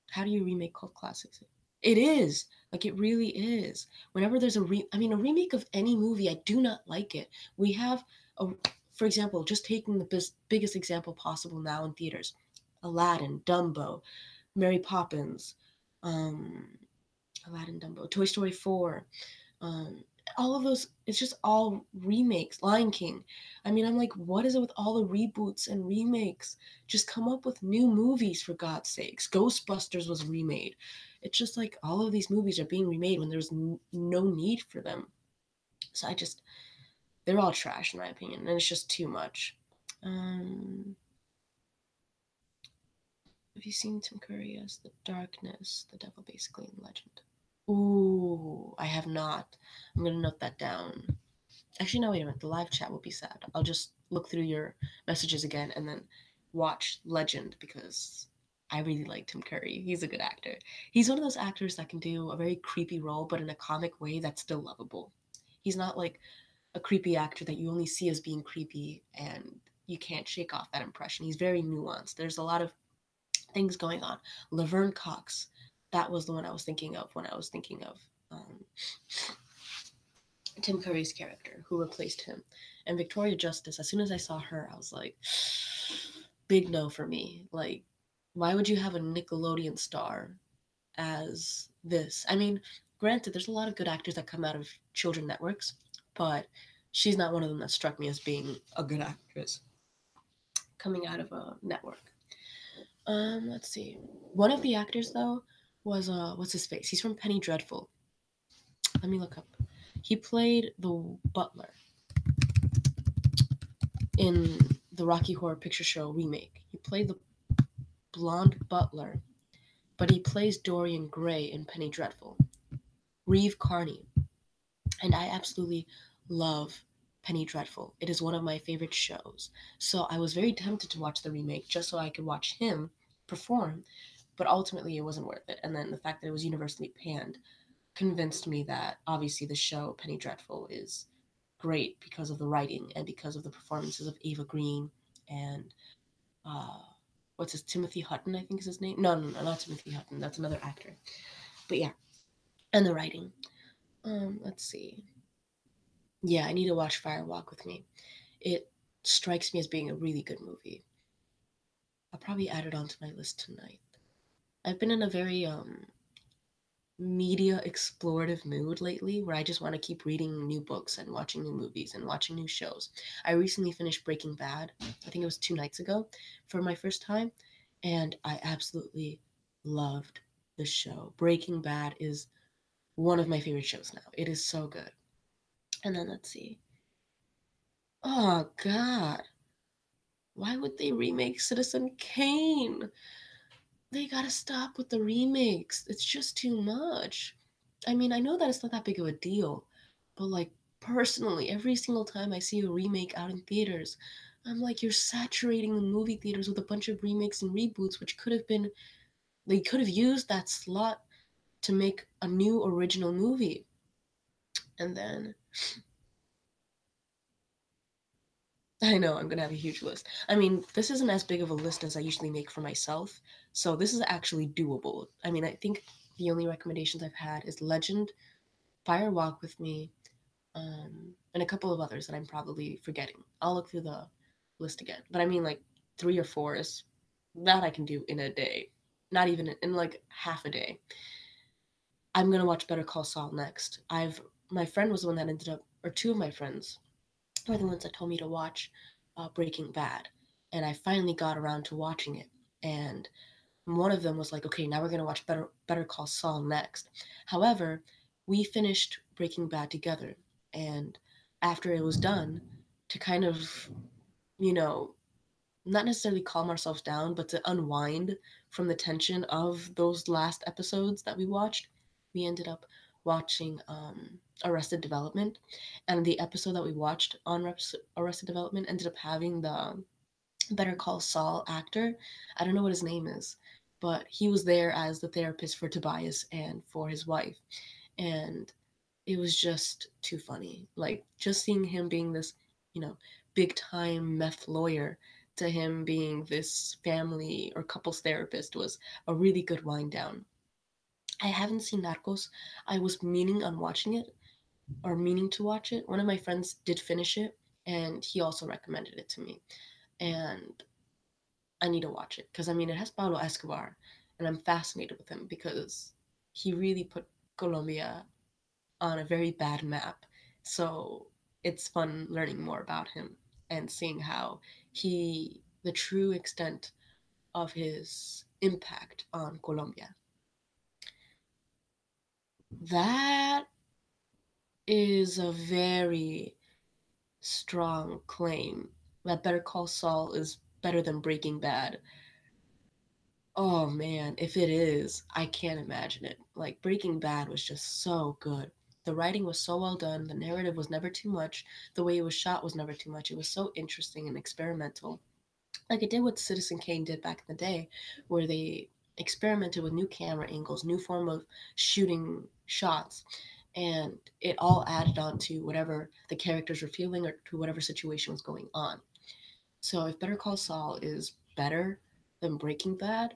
how do you remake cult classics? It is like it really is. Whenever there's a remake of any movie, I do not like it. We have a, for example, just taking the biggest example possible now in theaters, Aladdin, Dumbo, Mary Poppins, um, Aladdin, Dumbo, Toy Story 4, um, all of those, it's just all remakes. Lion King. I mean, I'm like, what is it with all the reboots and remakes? Just come up with new movies for God's sakes. Ghostbusters was remade. It's just like all of these movies are being remade when there's no need for them. So they're all trash in my opinion, and it's just too much. Have you seen Tim Curry as the Darkness, the devil basically in Legend? Ooh, I have not. I'm gonna note that down. Actually, no, wait a minute. The live chat will be sad. I'll just look through your messages again and then watch Legend because I really like Tim Curry. He's a good actor. He's one of those actors that can do a very creepy role, but in a comic way that's still lovable. He's not like a creepy actor that you only see as being creepy and you can't shake off that impression. He's very nuanced. There's a lot of things going on. Laverne Cox, that was the one I was thinking of when I was thinking of Tim Curry's character who replaced him. And Victoria Justice, as soon as I saw her, I was like, big no for me. Like, why would you have a Nickelodeon star as this? I mean, granted, there's a lot of good actors that come out of children networks, but she's not one of them that struck me as being a good actress coming out of a network. Let's see. One of the actors though was what's his face? He's from Penny Dreadful. Let me look up. He played the butler in the Rocky Horror Picture Show remake. He played the blonde butler, but he plays Dorian Gray in Penny Dreadful. Reeve Carney. And I absolutely love Penny Dreadful. It is one of my favorite shows. So I was very tempted to watch the remake just so I could watch him perform, but ultimately it wasn't worth it. And then the fact that it was universally panned convinced me that obviously the show Penny Dreadful is great because of the writing and because of the performances of Ava Green and uh, what's his Timothy Hutton, I think is his name. No, not Timothy Hutton. That's another actor. But yeah, and the writing. Let's see. Yeah, I need to watch Fire Walk with Me. It strikes me as being a really good movie. I'll probably add it onto my list tonight. I've been in a very media explorative mood lately where I just want to keep reading new books and watching new movies and watching new shows. I recently finished Breaking Bad, I think it was 2 nights ago, for my first time, and I absolutely loved the show. Breaking Bad is one of my favorite shows now. It is so good. And then let's see. Oh, God. Why would they remake Citizen Kane? They gotta stop with the remakes. It's just too much. I mean, I know that it's not that big of a deal, but like personally, every single time I see a remake out in theaters, I'm like, you're saturating the movie theaters with a bunch of remakes and reboots, which they could have used that slot to make a new original movie. And then, I know I'm gonna have a huge list. I mean, this isn't as big of a list as I usually make for myself, so this is actually doable. I mean, I think the only recommendations I've had is Legend, Fire Walk with Me, and a couple of others that I'm probably forgetting. I'll look through the list again. But I mean, like, 3 or 4 is that I can do in a day, not even in like half a day. I'm gonna watch Better Call Saul next. My friend was the one that ended up, or two of my friends were the ones that told me to watch Breaking Bad, and I finally got around to watching it. And one of them was like, "Okay, now we're gonna watch Better Call Saul next." However, we finished Breaking Bad together, and after it was done, to kind of, you know, not necessarily calm ourselves down, but to unwind from the tension of those last episodes that we watched, we ended up watching Arrested Development. And the episode that we watched on Arrested Development ended up having the Better Call Saul actor. I don't know what his name is, but he was there as the therapist for Tobias and for his wife. And it was just too funny. Like, just seeing him being this, you know, big time meth lawyer to him being this family or couples therapist was a really good wind down. I haven't seen Narcos. I was meaning on watching it or meaning to watch it. One of my friends did finish it and he also recommended it to me. And I need to watch it because I mean, it has Pablo Escobar and I'm fascinated with him because he really put Colombia on a very bad map. So it's fun learning more about him and seeing how the true extent of his impact on Colombia. That is a very strong claim that Better Call Saul is better than Breaking Bad. Oh man, if it is, I can't imagine it. Like, Breaking Bad was just so good. The writing was so well done, the narrative was never too much, the way it was shot was never too much. It was so interesting and experimental. Like it did what Citizen Kane did back in the day, where they experimented with new camera angles, new form of shooting shots, and it all added on to whatever the characters were feeling or to whatever situation was going on. So if Better Call Saul is better than Breaking Bad,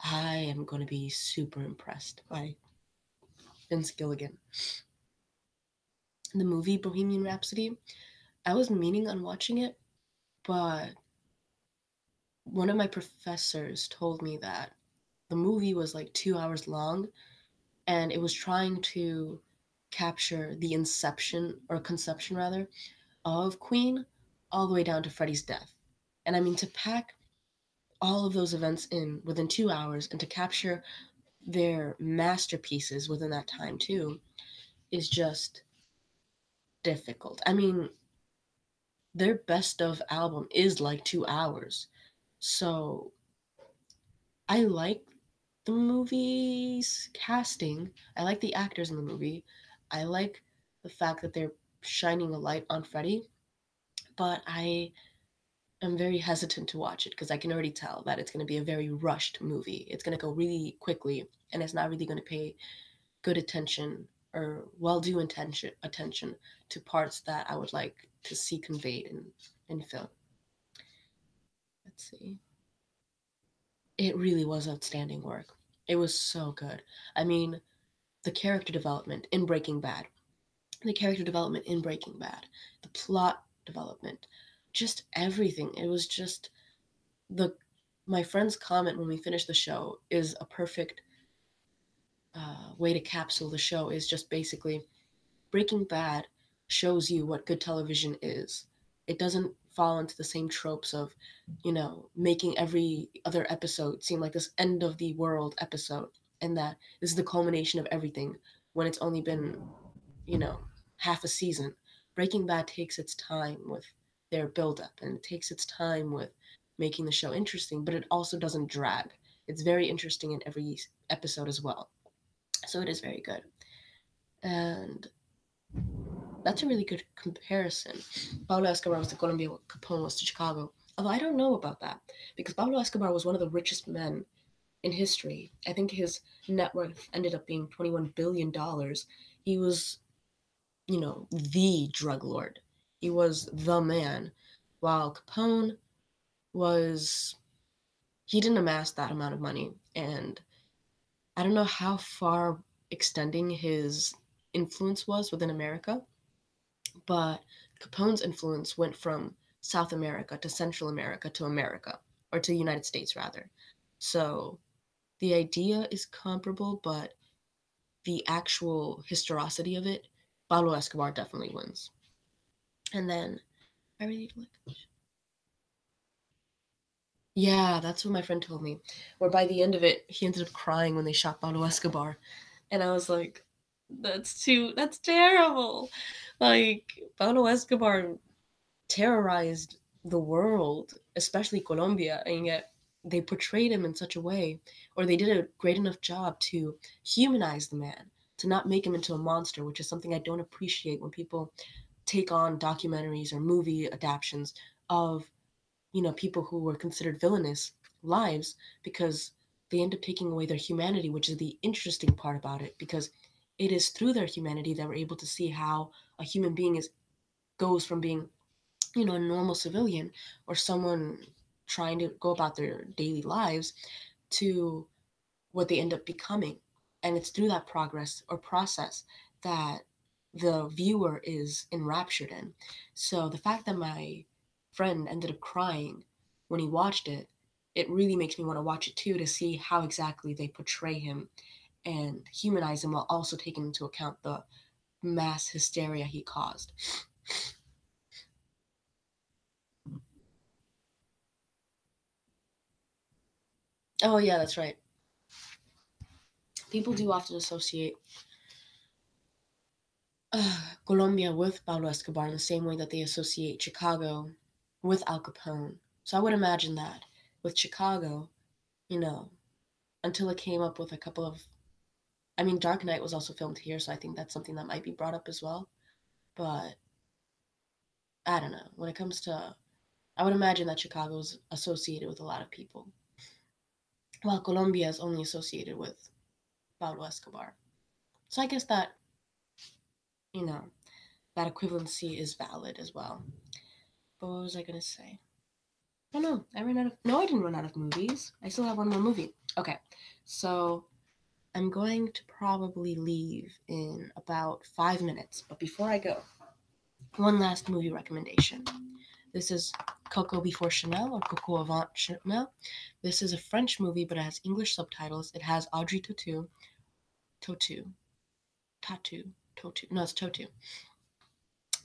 I am going to be super impressed by Vince Gilligan. The movie Bohemian Rhapsody, I was meaning on watching it, but one of my professors told me that the movie was like 2 hours long and it was trying to capture the inception or conception rather of Queen all the way down to Freddie's death. And I mean, to pack all of those events in within 2 hours and to capture their masterpieces within that time too is just difficult. I mean, their best of album is like 2 hours. So I like the movie's casting. I like the actors in the movie. I like the fact that they're shining a light on Freddie, but I am very hesitant to watch it because I can already tell that it's going to be a very rushed movie. It's going to go really quickly and it's not really going to pay good attention or well due attention to parts that I would like to see conveyed in film. Let's see. It really was outstanding work. It was so good. I mean, the character development in Breaking Bad, the character development in Breaking Bad, the plot development, just everything. It was just the my friend's comment when we finished the show is a perfect way to capsule the show. Is just basically Breaking Bad shows you what good television is. It doesn't fall into the same tropes of, making every other episode seem like this end of the world episode and that this is the culmination of everything when it's only been, you know, half a season. Breaking Bad takes its time with their build up and it takes its time with making the show interesting, but it also doesn't drag. It's very interesting in every episode as well. So it is very good. And that's a really good comparison. Pablo Escobar was to Colombia, what Capone was to Chicago. Although I don't know about that, because Pablo Escobar was one of the richest men in history. I think his net worth ended up being $21 billion. He was, the drug lord. He was the man. While Capone was, he didn't amass that amount of money. And I don't know how far extending his influence was within America, But Capone's influence went from South America to Central America to America, or to the United States rather. So the idea is comparable, but the actual historicity of it, Pablo Escobar definitely wins. And then I really like. Yeah, that's what my friend told me. Where by the end of it, he ended up crying when they shot Pablo Escobar, and I was like, that's terrible. Like Pablo Escobar terrorized the world, especially Colombia, and yet they portrayed him in such a way, or they did a great enough job to humanize the man, to not make him into a monster, which is something I don't appreciate when people take on documentaries or movie adaptations of, people who were considered villainous lives, because they end up taking away their humanity, which is the interesting part about it, because it is through their humanity that we're able to see how a human being is goes from being, a normal civilian or someone trying to go about their daily lives to what they end up becoming. And it's through that progress or process that the viewer is enraptured in. So the fact that my friend ended up crying when he watched it, it really makes me want to watch it too, to see how exactly they portray him and humanize him while also taking into account the mass hysteria he caused. Oh yeah, that's right. People do often associate Colombia with Pablo Escobar in the same way that they associate Chicago with Al Capone. So I would imagine that with Chicago, you know, until it came up with a couple of. I mean, Dark Knight was also filmed here, so I think that's something that might be brought up as well. But I don't know. When it comes to. I would imagine that Chicago is associated with a lot of people, while Colombia is only associated with Pablo Escobar. So I guess that, you know, that equivalency is valid as well. But what was I going to say? Oh no, I ran out of. No, I didn't run out of movies. I still have one more movie. Okay, so I'm going to probably leave in about 5 minutes. But before I go, one last movie recommendation. This is Coco Before Chanel, or Coco Avant Chanel. This is a French movie, but it has English subtitles. It has Audrey Tautou, Tautou, Tatu, Tautou. No, it's Tautou,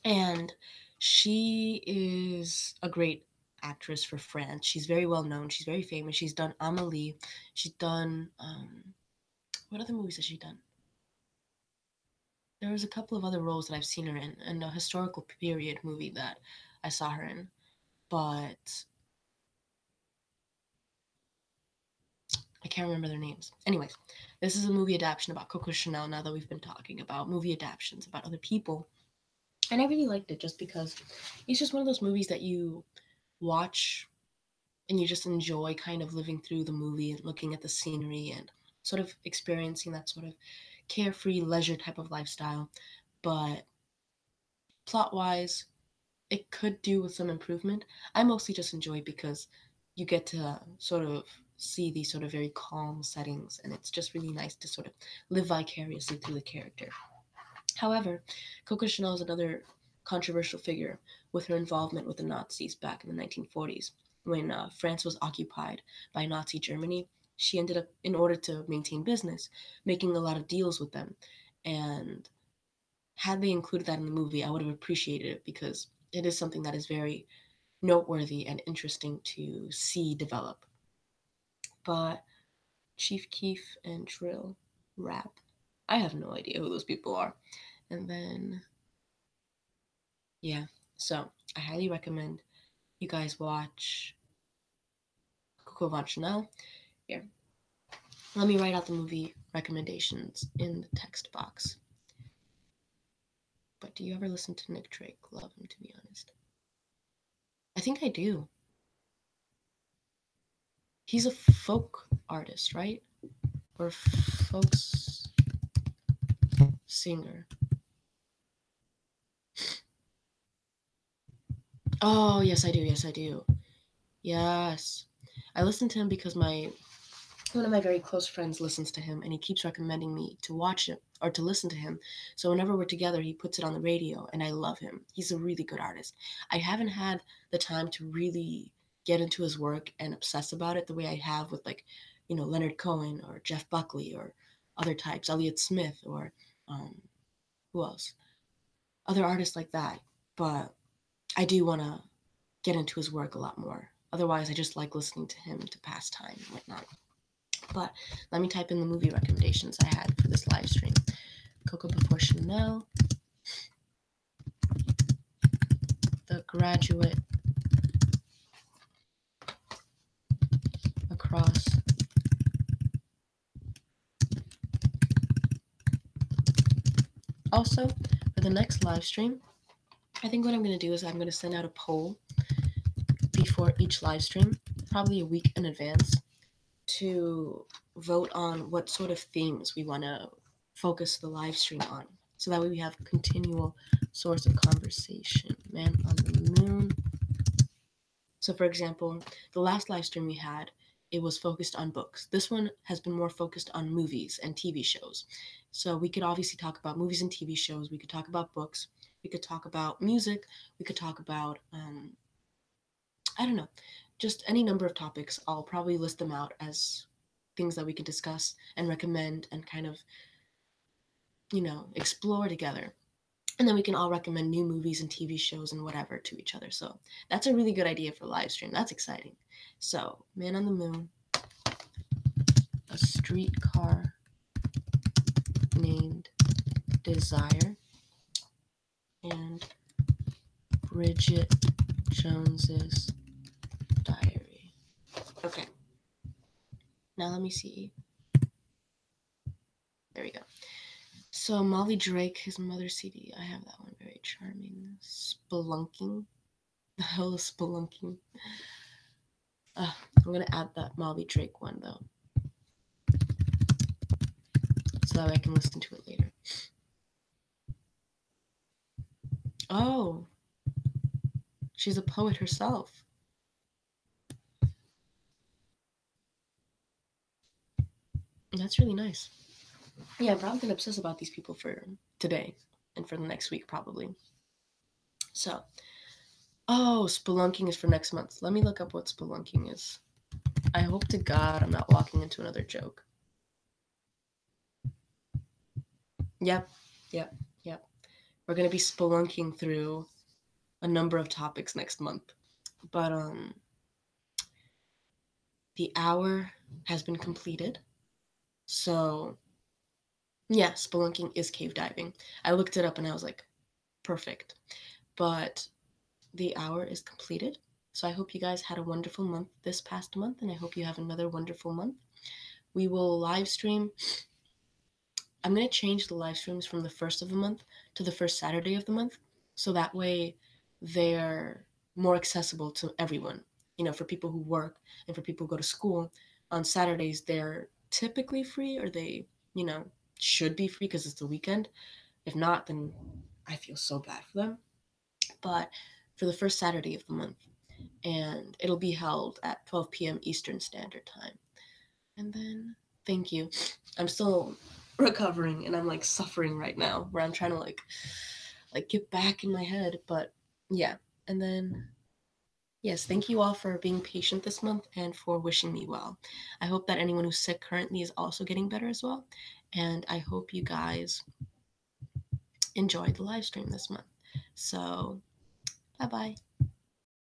and she is a great actress for France. She's very well known. She's very famous. She's done Amelie. She's done what other movies has she done? There was a couple of other roles that I've seen her in, and a historical period movie that I saw her in. But I can't remember their names. Anyways, this is a movie adaptation about Coco Chanel. Now that we've been talking about movie adaptations about other people, and I really liked it just because it's just one of those movies that you watch and you just enjoy kind of living through the movie and looking at the scenery and sort of experiencing that sort of carefree leisure type of lifestyle. But plot wise, it could do with some improvement. I mostly just enjoy it because you get to sort of see these sort of very calm settings, and it's just really nice to sort of live vicariously through the character. However, Coco Chanel is another controversial figure with her involvement with the Nazis back in the 1940s. When France was occupied by Nazi Germany, she ended up, in order to maintain business, making a lot of deals with them. And had they included that in the movie, I would have appreciated it because it is something that is very noteworthy and interesting to see develop. But Chief Keef and Trill rap. I have no idea who those people are. And then yeah, so I highly recommend you guys watch Coco Van Chanel. Here, let me write out the movie recommendations in the text box. But do you ever listen to Nick Drake? Love him, to be honest. I think I do. He's a folk artist, right? Or folks singer. Oh, yes, I do. Yes, I do. Yes. I listened to him because my one of my very close friends listens to him and he keeps recommending me to watch it or to listen to him. So whenever we're together, he puts it on the radio and I love him. He's a really good artist. I haven't had the time to really get into his work and obsess about it the way I have with like, Leonard Cohen or Jeff Buckley or other types, Elliott Smith or who else? Other artists like that. But I do want to get into his work a lot more. Otherwise, I just like listening to him to pass time and whatnot. But let me type in the movie recommendations I had for this live stream. Coco Before Chanel, The Graduate, Across, also for the next live stream, I think what I'm going to do is I'm going to send out a poll before each live stream, probably a week in advance, to vote on what sort of themes we want to focus the live stream on. So that way we have a continual source of conversation. Man on the Moon. So for example, the last live stream we had, it was focused on books. This one has been more focused on movies and TV shows. So we could obviously talk about movies and TV shows. We could talk about books. We could talk about music. We could talk about, I don't know, just any number of topics. I'll probably list them out as things that we can discuss and recommend and kind of, explore together. And then we can all recommend new movies and TV shows and whatever to each other. So that's a really good idea for live stream. That's exciting. So, Man on the Moon, A Streetcar Named Desire, and Bridget Jones's Diary. Okay. Now let me see. There we go. So Molly Drake, his mother's CD. I have that one. Very charming. Spelunking. The hell is spelunking? I'm going to add that Molly Drake one, though. So that way I can listen to it later. Oh. She's a poet herself. That's really nice. Yeah, I'm probably going to obsess about these people for today and for the next week, probably. So, spelunking is for next month. Let me look up what spelunking is. I hope to God I'm not walking into another joke. Yep. We're going to be spelunking through a number of topics next month. But the hour has been completed. So, yeah, spelunking is cave diving. I looked it up and I was like, perfect. But the hour is completed. So I hope you guys had a wonderful month this past month, and I hope you have another wonderful month. We will live stream. I'm going to change the live streams from the first of the month to the first Saturday of the month. So that way they're more accessible to everyone. For people who work and for people who go to school. On Saturdays, they're typically free, or they, should be free because it's the weekend. If not, then I feel so bad for them. But for the first Saturday of the month, and it'll be held at 12 p.m. Eastern Standard Time. And then, thank you. I'm still recovering and I'm like suffering right now, where I'm trying to like get back in my head. But yeah, and then yes, thank you all for being patient this month and for wishing me well. I hope that anyone who's sick currently is also getting better as well. And I hope you guys enjoyed the live stream this month. So, bye-bye.